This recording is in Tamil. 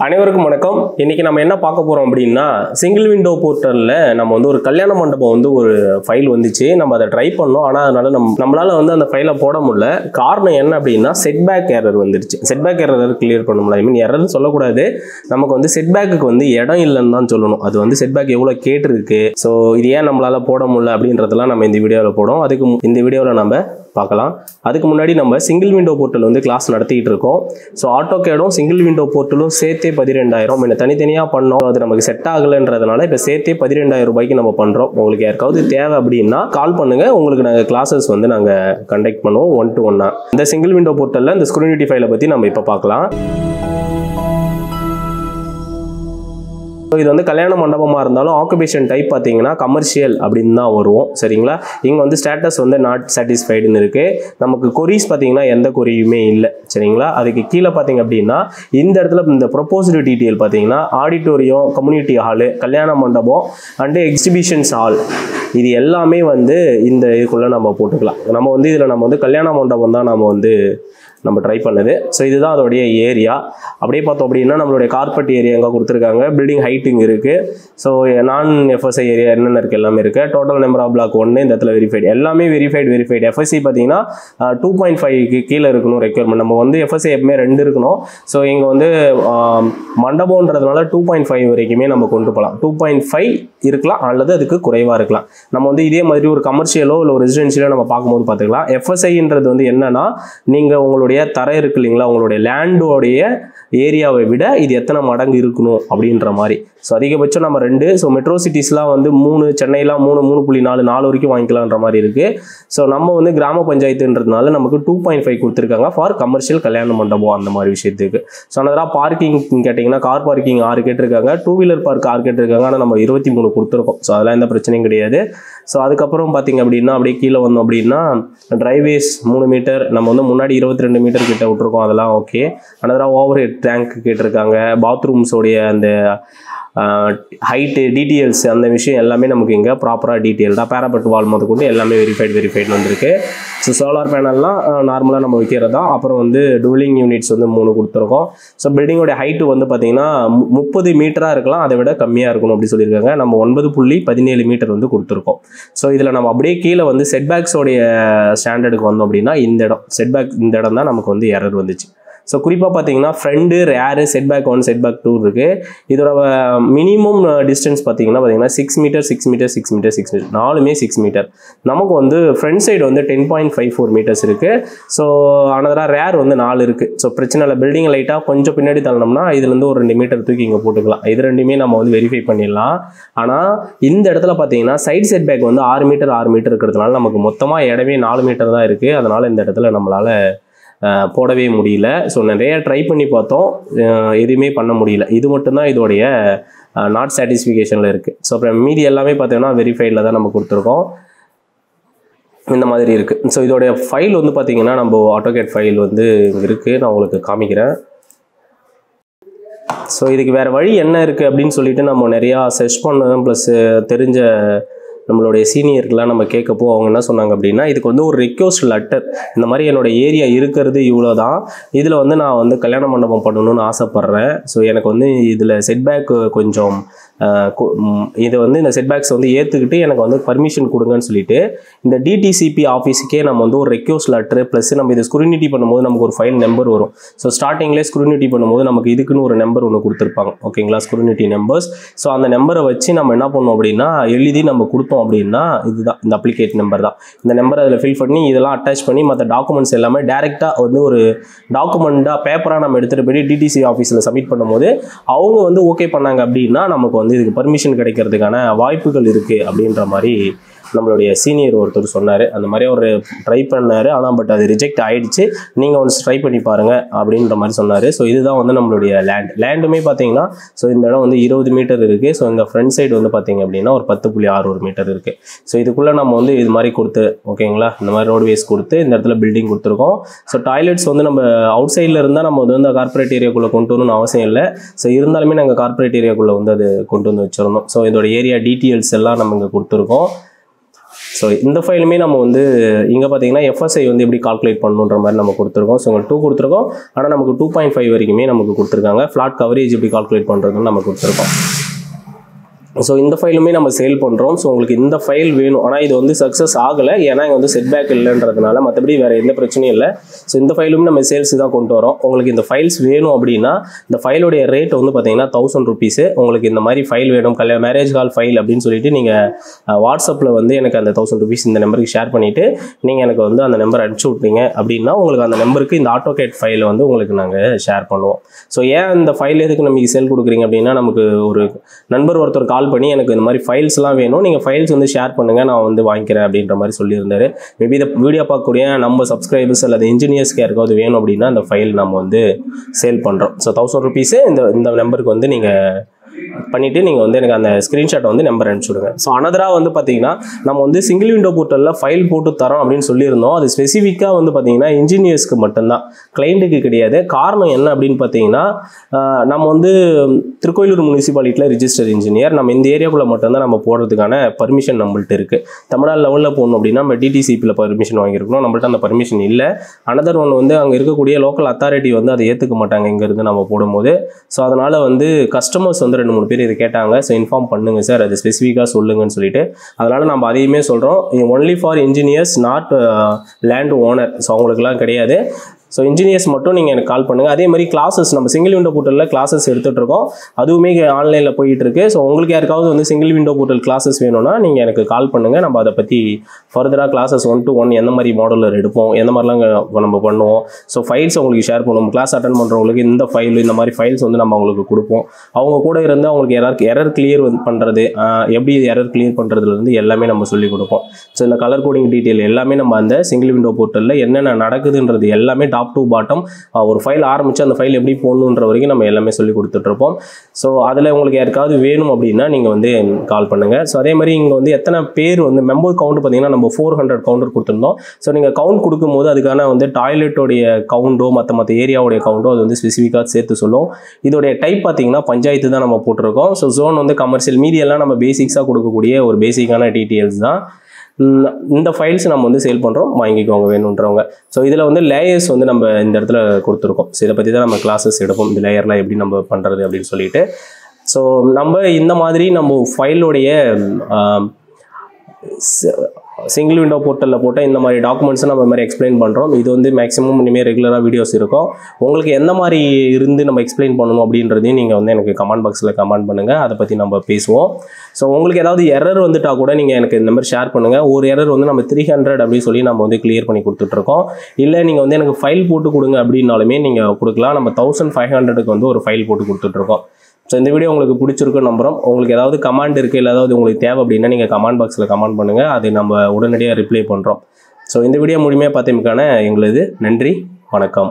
அனைவருக்கும் வணக்கம். இன்னைக்கு நம்ம என்ன பார்க்க போறோம் அப்படின்னா, சிங்கிள் விண்டோ போர்ட்டல்ல நம்ம வந்து ஒரு கல்யாண மண்டபம் வந்து ஒரு ஃபைல் வந்துச்சு. நம்ம அதை ட்ரை பண்ணோம். ஆனால் அதனால நம்மளால வந்து அந்த ஃபைலை போட முடியல. காரணம் என்ன அப்படின்னா, செட்பேக் எரர் வந்துருச்சு. செட்பேக் எரர் கிளியர் பண்ண முடியல. ஐ மீன் எரர்னு சொல்லக்கூடாது, நமக்கு வந்து செட்பேக்கு வந்து இடம் இல்லைன்னு தான் சொல்லணும். அது வந்து செட்பேக் எவ்வளோ கேட்டிருக்கு, ஸோ இது ஏன் நம்மளால போட முடியல அப்படின்றதெல்லாம் நம்ம இந்த வீடியோவில் போடும். அதுக்கு இந்த வீடியோவில் நம்ம பார்க்கலாம். அதுக்கு முன்னாடி நம்ம சிங்கிள் விண்டோ போர்ட்டல் வந்து கிளாஸ் நடத்திட்டு இருக்கோம். ஸோ ஆட்டோகேடும் சிங்கிள் விண்டோ போர்ட்டலும் சேர்த்தே 12,000. என்ன தனித்தனியாக பண்ணோம், அது நமக்கு செட் ஆகலைன்றதுனால இப்போ சேர்த்தே 12,000 ரூபாய்க்கு நம்ம பண்ணுறோம். உங்களுக்கு யாருக்காவது தேவை அப்படின்னா கால் பண்ணுங்க, உங்களுக்கு நாங்கள் கிளாஸஸ் வந்து நாங்கள் கண்டக்ட் பண்ணுவோம் 1-to-1. இந்த சிங்கிள் விண்டோ போர்ட்டலில் இந்த ஸ்க்ரூனிட்டி ஃபைலை பற்றி நம்ம இப்போ பார்க்கலாம். இது வந்து கல்யாண மண்டபமாக இருந்தாலும் ஆக்குபேஷன் டைப் பார்த்தீங்கன்னா கமர்ஷியல் அப்படின்னு தான் வருவோம். சரிங்களா? இங்கே வந்து ஸ்டேட்டஸ் வந்து நாட் சாட்டிஸ்ஃபைடுன்னு இருக்குது. நமக்கு கொரிஸ் பார்த்தீங்கன்னா எந்த கொரியுமே இல்லை. சரிங்களா? அதுக்கு கீழே பார்த்தீங்க அப்படின்னா இந்த இடத்துல இந்த ப்ரொபோஸ்டு டீட்டெயில் பார்த்தீங்கன்னா ஆடிட்டோரியம், கம்யூனிட்டி ஹாலு, கல்யாண மண்டபம் அண்டு எக்ஸிபிஷன்ஸ் ஹால், இது எல்லாமே வந்து இந்த இதுக்குள்ளே நம்ம போட்டுக்கலாம். நம்ம வந்து இதில் நம்ம வந்து கல்யாண மண்டபம் தான் நம்ம ட்ரை பண்ணது. ஸோ இதுதான் அதோடைய ஏரியா. அப்படியே பார்த்தோம் அப்படின்னா நம்மளுடைய கார்பெட் ஏரியா எங்கே கொடுத்துருக்காங்க, பில்டிங் ஹைட்டிங் இருக்குது. ஸோ நான் எஃப்எஸ்ஐ ஏரியா என்னென்ன இருக்குது எல்லாமே இருக்குது. டோட்டல் நம்பர் ஆஃப் பிளாக் 1 இந்த இடத்துல வெரிஃபைடு, எல்லாமே வெரிஃபைடு. எஃப்எஸ்சி பார்த்தீங்கன்னா 2.5க்கு கீழே இருக்கணும் ரெக்யர்மெண்ட். நம்ம வந்து எஃப்எஸ்ஐ எப்பவுமே 2 இருக்கணும். ஸோ இங்கே வந்து மண்டபம்ன்றதுனால 2.5 வரைக்குமே நம்ம கொண்டு போகலாம். 2.5 இருக்கலாம் அல்லது அதுக்கு குறைவாக இருக்கலாம். நம்ம வந்து இதே மாதிரி ஒரு கமர்ஷியலோ இல்லை ஒரு ரெசிடென்ஷியலோ நம்ம பார்க்கும்போது பார்த்துக்கலாம். எஃப்எஸ்ஐன்றது வந்து என்னன்னா, நீங்கள் உங்களுடைய தரை இருக்கு இல்லைங்களா, உங்களுடைய லேண்டோடைய ஏரியாவை விட இது எத்தனை மடங்கு இருக்கணும் அப்படின்ற மாதிரி. ஸோ அதிகபட்சம் நம்ம 2. ஸோ மெட்ரோ சிட்டிஸ்லாம் வந்து 3, சென்னைலாம் 3.4 வரைக்கும் வாங்கிக்கலான்ற மாதிரி இருக்குது. ஸோ நம்ம வந்து கிராம பஞ்சாயத்துன்றதுனால நமக்கு 2.5 கொடுத்துருக்காங்க ஃபார் கமர்ஷியல் கல்யாண மண்டபம் அந்த மாதிரி விஷயத்துக்கு. ஸோ அதனால் பார்க்கிங் கேட்டிங்கன்னா கார் பார்க்கிங் 6 கேட்டிருக்காங்க, 2 வீலர் பார்க் 6 கேட்டிருக்காங்க. ஆனால் நம்ம 23 கொடுத்துருக்கோம். ஸோ அதெல்லாம் எந்த பிரச்சனையும் கிடையாது. ஸோ அதுக்கப்புறம் பார்த்திங்க அப்படின்னா அப்படியே கீழே வந்தோம் அப்படின்னா ட்ரைவேஸ் 3 மீட்டர், நம்ம வந்து முன்னாடி 22 மீட்டர் கிட்ட விட்டுருக்கோம். அதெல்லாம் ஓகே. அதனால் ஓவர் ஹெட் டேங்க் கேட்டிருக்காங்க. பாத்ரூம்ஸோடைய அந்த ஹைட்டு டீட்டெயில்ஸ் அந்த விஷயம் எல்லாமே நமக்கு இங்கே ப்ராப்பராக டீட்டெயில் தான். பேராபெட் வால் முதல் கொண்டு எல்லாமே வெரிஃபைடு வந்திருக்கு. ஸோ சோலார் பேனல்லாம் நார்மலாக நம்ம வைக்கிறது தான். அப்புறம் வந்து டூலிங் யூனிட்ஸ் வந்து 3 கொடுத்துருக்கோம். ஸோ பில்டிங்கோடைய ஹைட்டு வந்து பார்த்திங்கன்னா 30 மீட்டராக இருக்கலாம், அதை விட கம்மியாக இருக்கணும் அப்படி சொல்லியிருக்காங்க. நம்ம 9.17 மீட்டர் வந்து கொடுத்துருக்கோம். ஸோ இதில் நம்ம அப்படியே கீழே வந்து செட்பேக்ஸோடைய ஸ்டாண்டர்டுக்கு வந்தோம் அப்படின்னா இந்த இடம் தான் நமக்கு வந்து எரர் வந்துச்சு. ஸோ குறிப்பாக பார்த்தீங்கன்னா ஃப்ரண்ட் ரேரு, செட்பேக் 1, செட்பேக் 2 இருக்குது. இதோட மினிமம் டிஸ்டன்ஸ் பார்த்தீங்கன்னா 6 மீட்டர் 6 மீட்டர் 6 மீட்டர் 6 மீட்டர் 4மே 6 மீட்டர். நமக்கு வந்து ஃப்ரண்ட் சைடு வந்து 10.54 மீட்டர்ஸ் இருக்குது. ஸோ அனதராக ரேர் வந்து 4 இருக்குது. ஸோ பிரச்சனை இல்லை. பில்டிங் லைட்டாக கொஞ்சம் பின்னாடி தள்ளணும்னா இதுலேருந்து ஒரு 2 மீட்டர் தூக்கி இங்கே போட்டுக்கலாம். இது ரெண்டுமே நம்ம வந்து வெரிஃபை பண்ணிடலாம். ஆனால் இந்த இடத்துல பார்த்தீங்கன்னா சைட் செட்பேக் வந்து 6 மீட்டர் இருக்கிறதுனால நமக்கு மொத்தமாக இடமே 4 மீட்டர் தான் இருக்குது. அதனால் இந்த இடத்துல நம்மளால் போடவே முடியல. ஸோ நிறைய ட்ரை பண்ணி பார்த்தோம், எதுவுமே பண்ண முடியல. இது மட்டும்தான் இதோடைய நாட் சாட்டிஸ்ஃபிகேஷனில் இருக்குது. ஸோ அப்புறம் மீதி எல்லாமே பார்த்தீங்கன்னா வெரிஃபைடில் தான் நம்ம கொடுத்துருக்கோம். இந்த மாதிரி இருக்குது. ஸோ இதோடைய ஃபைல் வந்து பார்த்திங்கன்னா நம்ம ஆட்டோகேட் ஃபைல் வந்து இங்கே இருக்குது, நான் உங்களுக்கு காமிக்கிறேன். ஸோ இதுக்கு வேறு வழி என்ன இருக்குது அப்படின்னு சொல்லிட்டு நம்ம நிறையா சர்ச் பண்ணோம். ப்ளஸ் தெரிஞ்ச நம்மளுடைய சீனியருக்கெலாம் நம்ம கேட்கப்போ அவங்க என்ன சொன்னாங்க அப்படின்னா, இதுக்கு வந்து ஒரு ரிக்வெஸ்ட் லெட்டர், இந்த மாதிரி என்னோட ஏரியா இருக்கிறது இவ்வளோ தான், இதில் வந்து நான் வந்து கல்யாண மண்டபம் பண்ணணும்னு ஆசைப்பட்றேன். ஸோ எனக்கு வந்து இதில் செட்பேக் கொஞ்சம் இதை வந்து இந்த செட்பேக்ஸ் வந்து ஏற்றுக்கிட்டு எனக்கு வந்து பர்மிஷன் கொடுங்கன்னு சொல்லிட்டு இந்த டிடிசிபி ஆஃபீஸுக்கே நம்ம வந்து ஒரு ரெக்வெஸ்ட் லெட்டர் ப்ளஸ் நம்ம இதை ஸ்க்ரூனிட்டி பண்ணும்போது நமக்கு ஒரு ஃபைல் நம்பர் வரும். ஸோ ஸ்டார்டிங்லேயே ஸ்க்ரூனிட்டி பண்ணும்போது நமக்கு இதுக்குன்னு ஒரு நம்பர் ஒன்று கொடுத்துருப்பாங்க. ஓகேங்களா? ஸ்க்ரூனிட்டி நம்பர்ஸ். ஸோ அந்த நம்பரை வச்சு நம்ம என்ன பண்ணோம் அப்படின்னா எழுதி நம்ம கொடுத்தோம் அப்படின்னா இதுதான் இந்த அப்ளிகேட் நம்பர் தான். இந்த நம்பரை அதில் ஃபில் பண்ணி இதெல்லாம் அட்டாச் பண்ணி மற்ற டாக்குமெண்ட்ஸ் எல்லாமே டேரெக்டாக வந்து ஒரு டாக்குமெண்ட்டாக பேப்பராக நம்ம எடுத்துகிட்டு போய் டிடிசி ஆஃபீஸில் சப்மிட் பண்ணும்போது அவங்க வந்து ஓகே பண்ணாங்க அப்படின்னா நமக்கு வந்து இதுக்கு பர்மிஷன் கிடைக்கிறதுக்கான வாய்ப்புகள் இருக்குது அப்படின்ற மாதிரி நம்மளுடைய சீனியர் ஒருத்தர் சொன்னார். அந்த மாதிரி ஒரு ட்ரை பண்ணார். ஆனால் பட் அது ரிஜெக்ட் ஆகிடுச்சு, நீங்கள் ஒன்று ட்ரை பண்ணி பாருங்கள் அப்படின்ற மாதிரி சொன்னார். ஸோ இதுதான் வந்து நம்மளுடைய லேண்டுமே பார்த்தீங்கன்னா ஸோ இந்த இடம் வந்து 20 மீட்டர் இருக்குது. ஸோ இந்த ஃப்ரண்ட் சைடு வந்து பார்த்திங்க அப்படின்னா ஒரு 10.61 மீட்டர் இருக்குது. ஸோ இதுக்குள்ளே நம்ம வந்து இது மாதிரி கொடுத்து ஓகேங்களா, இந்த மாதிரி ரோட்வேஸ் கொடுத்து இந்த இடத்துல பில்டிங் கொடுத்துருக்கோம். ஸோ டாய்லெட்ஸ் வந்து நம்ம அவுட் சைடில் இருந்தால் நம்ம வந்து கார்பரேட் ஏரியாக்குள்ளே கொண்டு வரணும்னு அவசியம் இல்லை. ஸோ இருந்தாலுமே நாங்கள் கார்பரேட் ஏரியாக்குள்ளே வந்து அது கொண்டு வந்து வச்சுருந்தோம். ஸோ இதோட ஏரியா டீட்டெயில்ஸ் எல்லாம் நம்ம இங்கே கொடுத்துருக்கோம். ஸோ இந்த ஃபைலுமே நம்ம வந்து இங்கே பார்த்தீங்கன்னா எஃப்எஸ்ஐ வந்து எப்படி கால்குலேட் பண்ணணுன்ற மாதிரி நம்ம கொடுத்துருக்கோம். ஸோ உங்களுக்கு 2 கொடுத்துருக்கோம், ஆனால் நமக்கு 2.5 வரைக்குமே நமக்கு கொடுத்துருக்காங்க. ஃப்ளாட் கவரேஜ் எப்படி கால்குலேட் பண்ணுறதுன்னு நம்ம கொடுத்துருக்கோம். ஸோ இந்த ஃபைலுமே நம்ம சேல் பண்ணுறோம். ஸோ உங்களுக்கு இந்த ஃபைல் வேணும், ஆனால் இது வந்து சக்ஸஸ் ஆகலை, ஏன்னா இங்கே வந்து செட்பேக் இல்லைன்றதுனால, மற்றபடி வேறு எந்த பிரச்சனையும் இல்லை. ஸோ இந்த ஃபைலுமே நம்ம சேல்ஸ் தான் கொண்டு வரோம். உங்களுக்கு இந்த ஃபைல்ஸ் வேணும் அப்படின்னா இந்த ஃபைலோடைய ரேட் வந்து பார்த்தீங்கன்னா 1000 rupees. உங்களுக்கு இந்த மாதிரி ஃபைல் வேணும், மேரேஜ் கால் ஃபைல் அப்படின்னு சொல்லிட்டு நீங்கள் வாட்ஸ்அப்பில் வந்து எனக்கு அந்த 1000 rupees இந்த நம்பருக்கு ஷேர் பண்ணிவிட்டு நீங்கள் எனக்கு வந்து அந்த நம்பர் அனுப்பிச்சி விட்றீங்க அப்படின்னா உங்களுக்கு அந்த நம்பருக்கு இந்த ஆட்டோகேட் ஃபைலை வந்து உங்களுக்கு நாங்கள் ஷேர் பண்ணுவோம். ஸோ ஏன் இந்த ஃபைல் எதுக்கு நமக்கு சேல் கொடுக்குறீங்க அப்படின்னா, நமக்கு ஒரு நண்பர் ஒருத்தர் கால் பண்ணி எனக்கு இந்த மாதிரி ஃபைல்ஸ்லாம் வேணும், நீங்கள் ஃபைல்ஸ் வந்து ஷேர் பண்ணுங்கள், நான் வந்து வாங்கிக்கிறேன் அப்படின்ற மாதிரி சொல்லியிருந்தாரு. மேபி இந்த வீடியோ பார்க்கக்கூடிய நம்ம சப்ஸ்கிரைபர்ஸ் அல்லது இன்ஜினியர்ஸ்க்கு யாருக்காவது வேணும் அப்படின்னா அந்த ஃபைல் நம்ம வந்து சேல் பண்ணுறோம். ஸோ 1000 rupees இந்த நம்பருக்கு வந்து நீங்கள் பண்ணிவிட்டு நீங்கள் வந்து எனக்கு அந்த ஸ்க்ரீன்ஷாட்டை வந்து நம்பர் அனுப்பிச்சுடுங்க. ஸோ அனதராக வந்து பார்த்தீங்கன்னா நம்ம வந்து சிங்கிள் விண்டோ போர்ட்டலில் ஃபைல் போட்டு தரோம் அப்படின்னு சொல்லியிருந்தோம். அது ஸ்பெசிஃபிக்காக வந்து பார்த்தீங்கன்னா இன்ஜினியர்ஸ்க்கு மட்டும்தான், கிளைண்ட்டுக்கு கிடையாது. காரணம் என்ன அப்படின்னு பார்த்தீங்கன்னா, நம்ம வந்து திருக்கோயிலூர் முனிசிபாலிட்டியில் ரிஜிஸ்டர் இன்ஜினியர், நம்ம இந்த ஏரியாக்குள்ளே மட்டும்தான் நம்ம போடுறதுக்கான பர்மிஷன் நம்மள்ட்ட இருக்குது. தமிழ்நாடு லெவலில் போகணும் அப்படின்னா நம்ம டிடிசிபியில் பர்மிஷன் வாங்கியிருக்கணும், நம்மள்ட்ட அந்த பர்மிஷன் இல்லை. அனதர் ஒன்று வந்து அங்கே இருக்கக்கூடிய லோக்கல் அத்தாரிட்டி வந்து அதை ஏற்றுக்க மாட்டாங்க இங்கேருந்து நம்ம போடும்போது. ஸோ அதனால் வந்து கஸ்டமர்ஸ் வந்து 2-3 பேர் இதை கேட்டாங்க. ஸோ இன்ஃபார்ம் பண்ணுங்க சார், அது ஸ்பெசிஃபிக்காக சொல்லுங்கன்னு சொல்லிட்டு, அதனால் நம்ம அதையுமே சொல்கிறோம். Only for engineers, not land owner. So அவங்களுக்குலாம் கிடையாது. ஸோ இன்ஜினியர்ஸ் மட்டும் நீங்கள் எனக்கு கால் பண்ணுங்கள். அதே மாதிரி கிளாஸஸ் நம்ம சிங்கிள் விண்டோ போர்ட்டலில் கிளாஸஸ் எடுத்துகிட்ருக்கோம், அதுவுமே ஆன்லைனில் போயிட்டுருக்கு. ஸோ உங்களுக்கு யாருக்காவது வந்து சிங்கிள் விண்டோ போர்ட்டல் கிளாஸஸ் வேணும்னா நீங்கள் எனக்கு கால் பண்ணுங்கள். நம்ம அதை பற்றி ஃபர்தராக கிளாஸஸ் 1-to-1 எந்த மாதிரி மாடலர் எடுப்போம், எந்த மாதிரிலாம் நம்ம பண்ணுவோம், ஸோ ஃபைல்ஸ் உங்களுக்கு ஷேர் பண்ணுவோம். கிளாஸ் அட்டன் பண்ணுறவங்களுக்கு இந்த ஃபைல், இந்த மாதிரி ஃபைல்ஸ் வந்து நம்ம அவங்களுக்கு கொடுப்போம். அவங்க கூட இருந்து அவங்களுக்கு எரர் கிளியர் பண்ணுறது, எப்படி எரர் கிளியர் பண்ணுறதுலேருந்து எல்லாமே நம்ம சொல்லிக் கொடுப்போம். ஸோ இந்த கலர் கோடிங் டீட்டெயில் எல்லாமே நம்ம அந்த சிங்கிள் விண்டோ போர்ட்டலில் என்னென்ன நடக்குதுன்றது எல்லாமே டாப் டு பாட்டம், ஒரு ஃபைல் ஆரம்பித்து அந்த ஃபைல் எப்படி போடணுன்ற வரைக்கும் நம்ம எல்லாமே சொல்லி கொடுத்துட்ருப்போம். ஸோ அதில் உங்களுக்கு யாருக்காவது வேணும் அப்படின்னா நீங்கள் வந்து கால் பண்ணுங்கள். ஸோ அதே மாதிரி இங்கே வந்து எத்தனை பேர் வந்து மெம்பர் கவுண்ட் பார்த்தீங்கன்னா நம்ம 400 கவுண்டர் கொடுத்துருந்தோம். ஸோ நீங்கள் கவுண்ட் கொடுக்கும்போது அதுக்கான வந்து டாய்லெட்டோடைய கவுண்டோ மற்ற ஏரியாவுடைய கவுண்டோ அது வந்து ஸ்பெசிஃபிக்காக சேர்த்து சொல்லும். இதோடைய டைப் பார்த்தீங்கன்னா பஞ்சாயத்து தான் நம்ம போட்டிருக்கோம். ஸோ ஜோன் வந்து கமர்ஷியல், மீடியெல்லாம் நம்ம பேசிக்ஸாக கொடுக்கக்கூடிய ஒரு பேசிக்கான டீட்டெயில்ஸ் தான். இந்த ஃபைல்ஸ் நம்ம வந்து சேல் பண்ணுறோம், வாங்கிக்கோங்க வேணுன்றவங்க. ஸோ இதில் வந்து லேயர்ஸ் வந்து நம்ம இந்த இடத்துல கொடுத்துருக்கோம். ஸோ இதை பற்றி தான் நம்ம கிளாஸஸ் எடுப்போம், இந்த லேயர்லாம் எப்படி நம்ம பண்ணுறது அப்படின்னு சொல்லிட்டு. ஸோ நம்ம இந்த மாதிரி நம்ம ஃபைலோடைய சிங்கிள் விண்டோ போர்ட்டலில் போட்ட இந்த மாதிரி டாக்குமெண்ட்ஸை நம்ம மாதிரி எக்ஸ்பிளைன் பண்ணுறோம். இது வந்து மேக்ஸிமம் இனிமேல் ரெகுலராக வீடியோஸ் இருக்கும். உங்களுக்கு எந்த மாதிரி இருந்து நம்ம எக்ஸ்பிளைன் பண்ணணும் அப்படின்றதையும் நீங்கள் வந்து எனக்கு கமெண்ட் பாக்ஸில் கமெண்ட் பண்ணுங்கள், அதை பற்றி நம்ம பேசுவோம். ஸோ உங்களுக்கு ஏதாவது எரர் வந்துட்டால் கூட நீங்கள் எனக்கு இந்த மாதிரி ஷேர் பண்ணுங்கள். ஒரு எரர் வந்து நம்ம 300 அப்படின்னு சொல்லி நம்ம வந்து கிளியர் பண்ணி கொடுத்துட்ருக்கோம். இல்லை நீங்கள் வந்து எனக்கு ஃபைல் போட்டு கொடுங்க அப்படின்னாலுமே நீங்கள் கொடுக்கலாம். நம்ம 1500க்கு வந்து ஒரு ஃபைல் போட்டு கொடுத்துட்ருக்கோம். ஸோ இந்த வீடியோ உங்களுக்கு பிடிச்சிருக்குன்னு நம்புகிறோம். உங்களுக்கு ஏதாவது கமெண்ட் இருக்குது, இல்லை ஏதாவது உங்களுக்கு தேவை அப்படின்னா நீங்கள் கமெண்ட் பாக்ஸில் கமெண்ட் பண்ணுங்கள், அது நம்ம உடனடியாக ரிப்ளை பண்ணுறோம். ஸோ இந்த வீடியோ முழுமையாக பார்த்தமைக்கான எங்களது நன்றி, வணக்கம்.